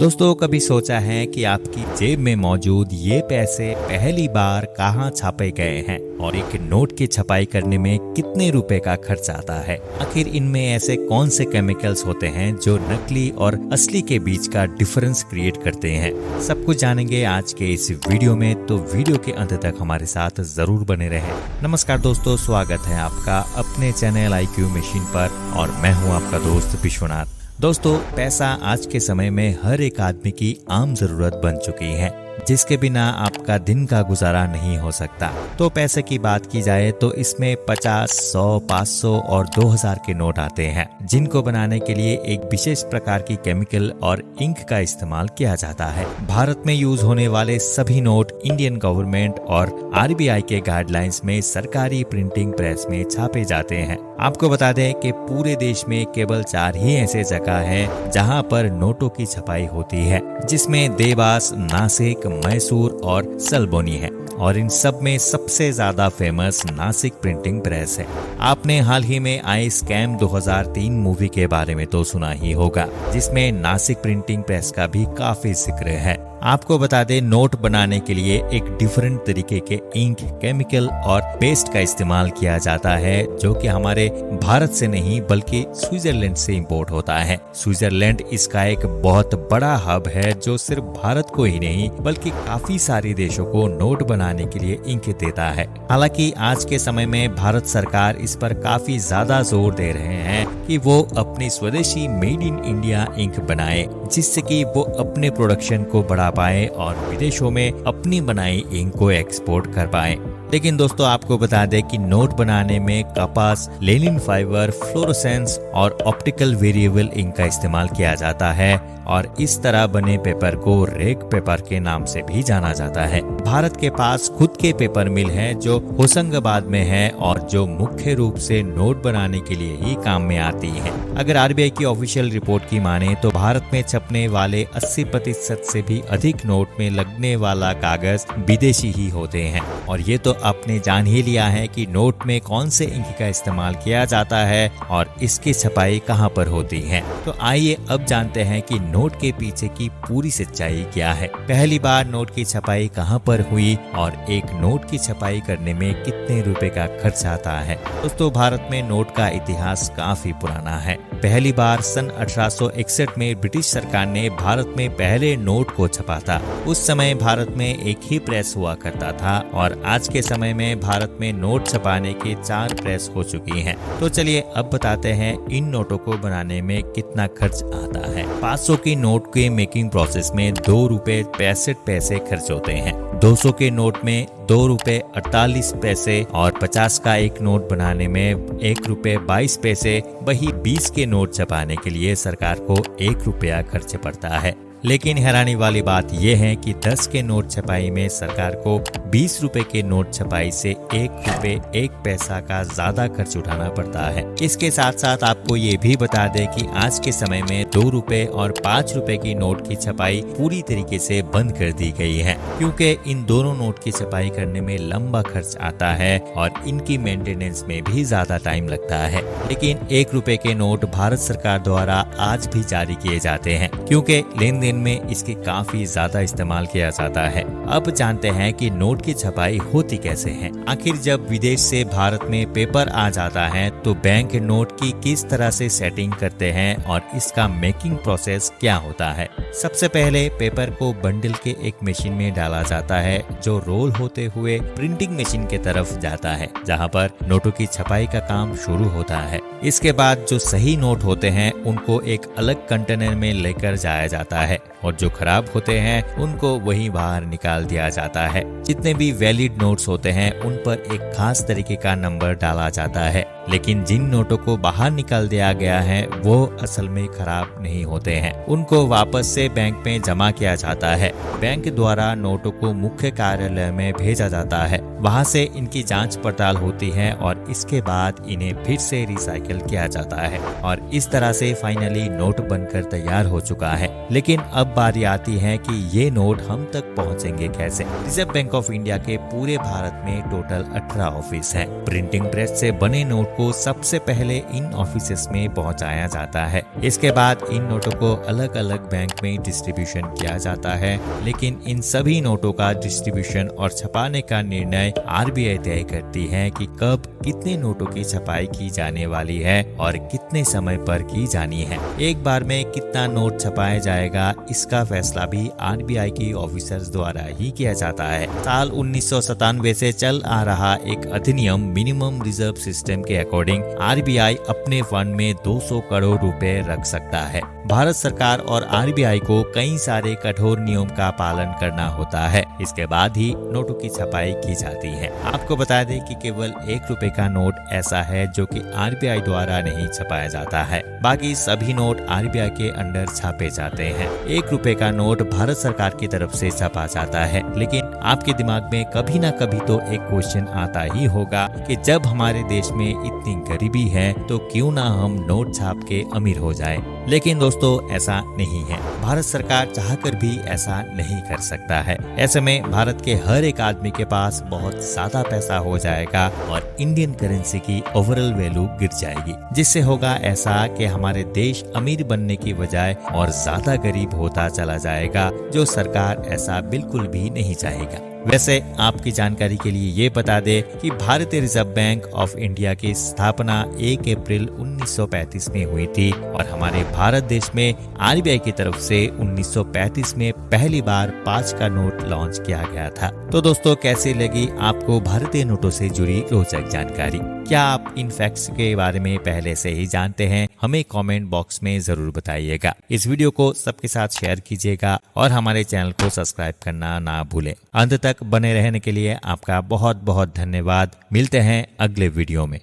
दोस्तों, कभी सोचा है कि आपकी जेब में मौजूद ये पैसे पहली बार कहाँ छापे गए हैं और एक नोट की छपाई करने में कितने रुपए का खर्च आता है? आखिर इनमें ऐसे कौन से केमिकल्स होते हैं जो नकली और असली के बीच का डिफरेंस क्रिएट करते हैं? सब कुछ जानेंगे आज के इस वीडियो में, तो वीडियो के अंत तक हमारे साथ जरूर बने रहें। नमस्कार दोस्तों, स्वागत है आपका अपने चैनल IQ मशीन पर और मैं हूँ आपका दोस्त विश्वनाथ। दोस्तों, पैसा आज के समय में हर एक आदमी की आम जरूरत बन चुकी है, जिसके बिना आपका दिन का गुजारा नहीं हो सकता। तो पैसे की बात की जाए तो इसमें 50, 100, 500 और 2000 के नोट आते हैं, जिनको बनाने के लिए एक विशेष प्रकार की केमिकल और इंक का इस्तेमाल किया जाता है। भारत में यूज होने वाले सभी नोट इंडियन गवर्नमेंट और RBI के गाइडलाइंस में सरकारी प्रिंटिंग प्रेस में छापे जाते हैं। आपको बता दें कि पूरे देश में केवल 4 ही ऐसे जगह है जहां पर नोटों की छपाई होती है, जिसमें देवास, नासिक, मैसूर और सलबोनी है। और इन सब में सबसे ज्यादा फेमस नासिक प्रिंटिंग प्रेस है। आपने हाल ही में आई स्कैम 2003 मूवी के बारे में तो सुना ही होगा, जिसमें नासिक प्रिंटिंग प्रेस का भी काफी जिक्र है। आपको बता दें, नोट बनाने के लिए एक डिफरेंट तरीके के इंक, केमिकल और पेस्ट का इस्तेमाल किया जाता है, जो कि हमारे भारत से नहीं बल्कि स्विट्जरलैंड से इंपोर्ट होता है। स्विट्जरलैंड इसका एक बहुत बड़ा हब है, जो सिर्फ भारत को ही नहीं बल्कि काफी सारे देशों को नोट बनाने के लिए इंक देता है। हालांकि आज के समय में भारत सरकार इस पर काफी ज्यादा जोर दे रहे हैं कि वो अपनी स्वदेशी मेड इन इंडिया इंक बनाए, जिससे कि वो अपने प्रोडक्शन को बढ़ा पाए और विदेशों में अपनी बनाई इंक को एक्सपोर्ट कर पाए। लेकिन दोस्तों, आपको बता दें कि नोट बनाने में कपास, लेनिन फाइबर, फ्लोरोसेंस और ऑप्टिकल वेरिएबल इंक का इस्तेमाल किया जाता है और इस तरह बने पेपर को रेग पेपर के नाम से भी जाना जाता है। भारत के पास खुद के पेपर मिल है जो होशंगाबाद में है और जो मुख्य रूप से नोट बनाने के लिए ही काम में आती है। अगर RBI की ऑफिशियल रिपोर्ट की माने तो भारत में छपने वाले 80% से भी अधिक नोट में लगने वाला कागज विदेशी ही होते हैं। और ये तो आपने जान ही लिया है कि नोट में कौन से इंक का इस्तेमाल किया जाता है और इसकी छपाई कहाँ पर होती है। तो आइए अब जानते हैं कि नोट के पीछे की पूरी सच्चाई क्या है। पहली बार नोट की छपाई कहाँ पर हुई और एक नोट की छपाई करने में कितने रुपए का खर्च आता है। दोस्तों, भारत में नोट का इतिहास काफी पुराना है। पहली बार सन 1861 में ब्रिटिश सरकार ने भारत में पहले नोट को छपा था। उस समय भारत में एक ही प्रेस हुआ करता था और आज के समय में भारत में नोट छपाने के 4 प्रेस हो चुकी हैं। तो चलिए अब बताते हैं इन नोटों को बनाने में कितना खर्च आता है। 500 की नोट के मेकिंग प्रोसेस में 2 रुपए 65 पैसे खर्च होते हैं। 200 के नोट में 2 रुपए 48 पैसे और 50 का एक नोट बनाने में 1 रुपए 22 पैसे। वही 20 के नोट छपाने के लिए सरकार को 1 रुपया खर्च पड़ता है। लेकिन हैरानी वाली बात यह है कि 10 के नोट छपाई में सरकार को 20 रुपए के नोट छपाई से 1 रुपए 1 पैसा का ज्यादा खर्च उठाना पड़ता है। इसके साथ साथ आपको ये भी बता दें कि आज के समय में 2 रुपए और 5 रुपए की नोट की छपाई पूरी तरीके से बंद कर दी गई है, क्योंकि इन दोनों नोट की छपाई करने में लंबा खर्च आता है और इनकी मेंटेनेंस में भी ज्यादा टाइम लगता है। लेकिन 1 रुपए के नोट भारत सरकार द्वारा आज भी जारी किए जाते हैं, क्योंकि लेन में इसकी काफी ज्यादा इस्तेमाल किया जाता है। अब जानते हैं कि नोट की छपाई होती कैसे है। आखिर जब विदेश से भारत में पेपर आ जाता है तो बैंक नोट की किस तरह से सेटिंग करते हैं और इसका मेकिंग प्रोसेस क्या होता है। सबसे पहले पेपर को बंडल के एक मशीन में डाला जाता है, जो रोल होते हुए प्रिंटिंग मशीन के तरफ जाता है, जहां पर नोटों की छपाई का काम शुरू होता है। इसके बाद जो सही नोट होते हैं उनको एक अलग कंटेनर में लेकर जाया जाता है और जो खराब होते हैं उनको वहीं बाहर निकाल दिया जाता है। जितने भी वैलिड नोट्स होते हैं उन पर एक खास तरीके का नंबर डाला जाता है, लेकिन जिन नोटों को बाहर निकाल दिया गया है वो असल में खराब नहीं होते हैं। उनको वापस से बैंक में जमा किया जाता है। बैंक द्वारा नोटों को मुख्य कार्यालय में भेजा जाता है। वहां से इनकी जांच पड़ताल होती है और इसके बाद इन्हें फिर से रिसाइकिल किया जाता है और इस तरह से फाइनली नोट बनकर तैयार हो चुका है। लेकिन अब अब बारी आती है कि ये नोट हम तक पहुंचेंगे कैसे। रिजर्व बैंक ऑफ इंडिया के पूरे भारत में टोटल 18 ऑफिस हैं। प्रिंटिंग प्रेस से बने नोट को सबसे पहले इन ऑफिसेस में पहुंचाया जाता है। इसके बाद इन नोटों को अलग अलग बैंक में डिस्ट्रीब्यूशन किया जाता है, लेकिन इन सभी नोटों का डिस्ट्रीब्यूशन और छपाने का निर्णय आरबीआई तय करती है कि कब कितने नोटों की छपाई की जाने वाली है और कितने समय पर की जानी है। एक बार में कितना नोट छपाया जाएगा, इसका फैसला भी आरबीआई की ऑफिसर्स द्वारा ही किया जाता है। साल 1997 से चल आ रहा एक अधिनियम मिनिमम रिजर्व सिस्टम के अकॉर्डिंग आरबीआई अपने फंड में 200 करोड़ रुपए रख सकता है। भारत सरकार और आरबीआई को कई सारे कठोर नियम का पालन करना होता है, इसके बाद ही नोटों की छपाई की जाती है। आपको बता दें कि केवल 1 रुपए का नोट ऐसा है जो कि आरबीआई द्वारा नहीं छपाया जाता है, बाकी सभी नोट आरबीआई के अंडर छापे जाते हैं। 1 रुपए का नोट भारत सरकार की तरफ से छपा जाता है, लेकिन आपके दिमाग में कभी ना कभी तो एक क्वेश्चन आता ही होगा कि जब हमारे देश में इतनी गरीबी है तो क्यों ना हम नोट छाप के अमीर हो जाए। लेकिन दोस्तों ऐसा नहीं है, भारत सरकार चाहकर भी ऐसा नहीं कर सकता है। ऐसे में भारत के हर एक आदमी के पास बहुत ज्यादा पैसा हो जाएगा और इंडियन करेंसी की ओवरऑल वैल्यू गिर जाएगी, जिससे होगा ऐसा कि हमारे देश अमीर बनने की बजाय और ज्यादा गरीब होता चला जाएगा, जो सरकार ऐसा बिल्कुल भी नहीं चाहेगा। वैसे आपकी जानकारी के लिए ये बता दे कि भारतीय रिजर्व बैंक ऑफ इंडिया की स्थापना 1 अप्रैल 1935 में हुई थी और हमारे भारत देश में आरबीआई की तरफ से 1935 में पहली बार 5 का नोट लॉन्च किया गया था। तो दोस्तों कैसी लगी आपको भारतीय नोटों से जुड़ी रोचक जानकारी? क्या आप इन फैक्ट्स के बारे में पहले से ही जानते हैं? हमें कमेंट बॉक्स में जरूर बताइएगा। इस वीडियो को सबके साथ शेयर कीजिएगा और हमारे चैनल को सब्सक्राइब करना ना भूलें। अंत तक बने रहने के लिए आपका बहुत बहुत धन्यवाद। मिलते हैं अगले वीडियो में।